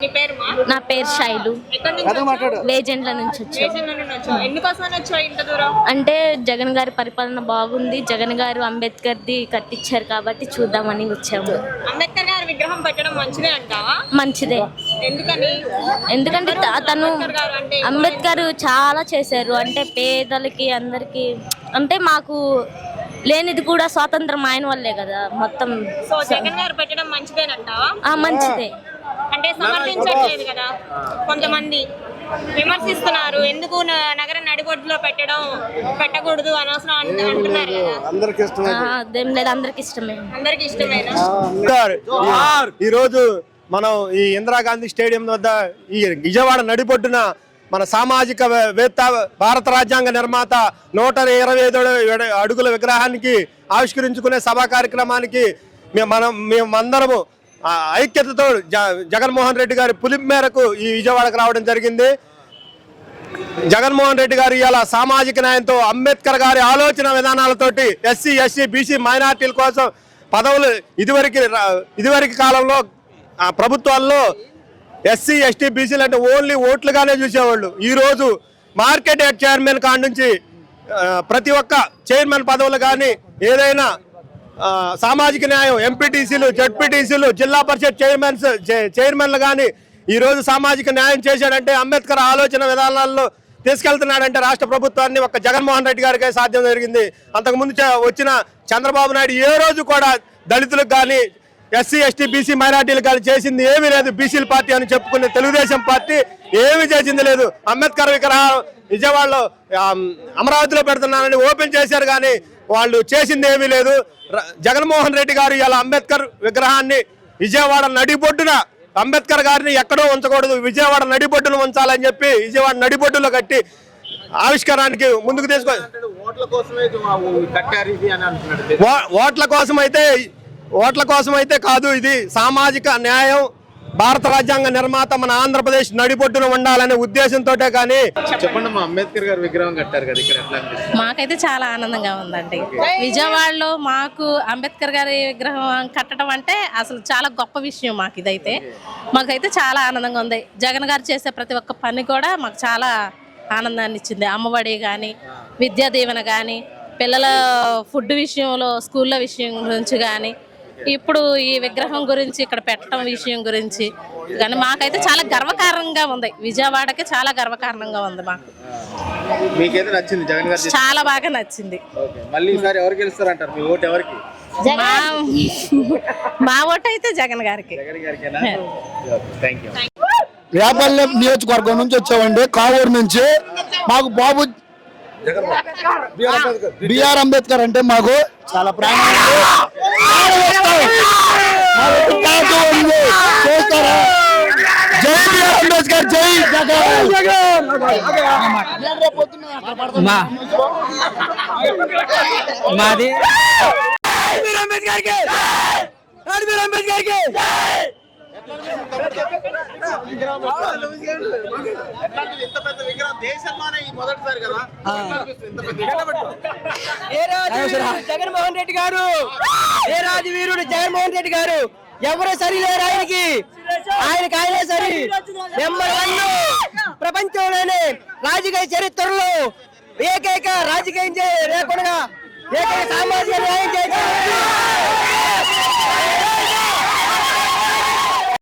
నా పేరు శైలు. వేజెంట్ల నుంచి అంటే జగన్ గారి పరిపాలన బాగుంది. జగన్ గారు అంబేద్కర్ది కట్టించారు కాబట్టి చూద్దామని వచ్చాము. అంబేద్కర్ గారి విగ్రహం పెట్టడం మంచిదే అంటావా? మంచిదే. ఎందుకంటే తను అంబేద్కర్ చాలా చేశారు. అంటే పేదలకి అందరికి, అంటే మాకు లేనిది కూడా స్వాతంత్రం ఆయన వల్లే కదా మొత్తం. జగన్ గారు పెట్టడం మంచిదేనంటావా? మంచిదే. అంటే సమర్థించట్లేదు కదా, కొంతమంది విమర్శిస్తున్నారు. ఎందుకు నగర నడిబొడ్డులో పెట్టకూడదు అనవసరం అంటున్నారు కదా. అదేం లేదు, అందరికి ఇష్టమే. అందరికి ఇష్టమేనా? ఈ రోజు మనం ఈ ఇందిరాగాంధీ స్టేడియం వద్ద ఈ విజయవాడ నడిబొడ్డున మన సామాజిక వేత్త, భారత రాజ్యాంగ నిర్మాత 125 అడుగుల విగ్రహానికి ఆవిష్కరించుకునే సభా కార్యక్రమానికి మేమందరము ఐక్యతతో జగన్మోహన్ రెడ్డి గారి పిలుపు మేరకు ఈ విజయవాడకు రావడం జరిగింది. జగన్మోహన్ రెడ్డి గారు ఇలా సామాజిక న్యాయంతో, అంబేద్కర్ గారి ఆలోచన విధానాలతోటి ఎస్సీ, ఎస్సీ, బీసీ మైనార్టీల కోసం పదవులు ఇదివరకు కాలంలో ప్రభుత్వాల్లో ఎస్సీ, ఎస్టీ, బీసీలు అంటే ఓన్లీ ఓట్లుగానే చూసేవాళ్ళు. ఈరోజు మార్కెట్ యార్డ్ చైర్మన్ కాడ నుంచి ప్రతి ఒక్క చైర్మన్ పదవులు కానీ, ఏదైనా సామాజిక న్యాయం ఎంపీటీసీలు, జడ్పీటీసీలు, జిల్లా పరిషత్ చైర్మన్లు కానీ ఈరోజు సామాజిక న్యాయం చేశాడంటే అంబేద్కర్ ఆలోచన విధానాల్లో తీసుకెళ్తున్నాడంటే రాష్ట్ర ప్రభుత్వాన్ని ఒక్క జగన్మోహన్ రెడ్డి గారికే సాధ్యం జరిగింది. అంతకుముందు వచ్చిన చంద్రబాబు నాయుడు ఏ రోజు కూడా దళితులకు కానీ, ఎస్సీ, ఎస్టీ, బీసీ మైనార్టీలకు కానీ చేసింది ఏమీ లేదు. బీసీల పార్టీ అని చెప్పుకునే తెలుగుదేశం పార్టీ ఏమీ చేసింది లేదు. అంబేద్కర్ విగ్రహం విజయవాడలో అమరావతిలో పెడుతున్నానని ఓపెన్ చేశారు కానీ వాళ్ళు చేసింది ఏమీ లేదు. జగన్మోహన్ రెడ్డి గారు ఇలా అంబేద్కర్ విగ్రహాన్ని విజయవాడ నడిబొడ్డున, అంబేద్కర్ గారిని ఎక్కడో ఉంచకూడదు, విజయవాడ నడిబొడ్డును ఉంచాలని చెప్పి విజయవాడ నడిబొడ్డులో కట్టి ఆవిష్కారానికి ముందుకు ఓట్ల కోసం అయితే కాదు. ఇది సామాజిక న్యాయం, భారత రాజ్యాంగ నిర్మాత మన ఆంధ్రప్రదేశ్ నడిబొడ్డున ఉండాలనే ఉద్దేశంతో. కానీ చెప్పండి, మా అంబేద్కర్ గారు విగ్రహం కట్టారు కదా, ఇక్కడ ఎట్లా అనిపిస్తుంది? మాకైతే చాలా ఆనందంగా ఉందండి. విజయవాడలో మాకు అంబేద్కర్ గారి విగ్రహం కట్టడం అంటే అసలు చాలా గొప్ప విషయం. మాకైతే చాలా ఆనందంగా ఉంది. జగన్ గారు చేసే ప్రతి ఒక్క పని కూడా మాకు చాలా ఆనందాన్ని ఇచ్చింది. అమ్మఒడి కానీ, విద్యా దీవెన కానీ, పిల్లల ఫుడ్ విషయంలో, స్కూళ్ళ విషయం గురించి కానీ, ఇప్పుడు ఈ విగ్రహం గురించి ఇక్కడ పెట్టడం విషయం గురించి కానీ మాకైతే చాలా గర్వకారణంగా ఉంది. విజయవాడకి చాలా గర్వకారణంగా ఉంది. మాకు నచ్చింది జగన్ గారు, చాలా బాగా నచ్చింది. మళ్ళీ ఈసారి ఎవరు గెలుస్తారంటారు? మీ ఓటు ఎవరికి? మా ఓటు అయితే జగన్ గారికి. వేపల్లె నియోజకవర్గం నుంచి వచ్చామండి, కావూరు నుంచి. మాకు బాబు బిఆర్ అంబేద్కర్ అంటే మాకు చాలా ప్రాణం. జై బిఆర్ అంబేద్కర్, జై మాది జగన్మోహన్ రెడ్డి గారు, ఏ రాజవీరుడు జగన్మోహన్ రెడ్డి గారు, ఎవరు సరి లేరు ఆయనకి ఆయనే సరి. నెంబర్ 1 ప్రపంచంలోనే రాజకీయ చరిత్రలో ఏకైక రాజకీయం లేకుండా ఏకైక సామాజిక న్యాయం చేయాలి.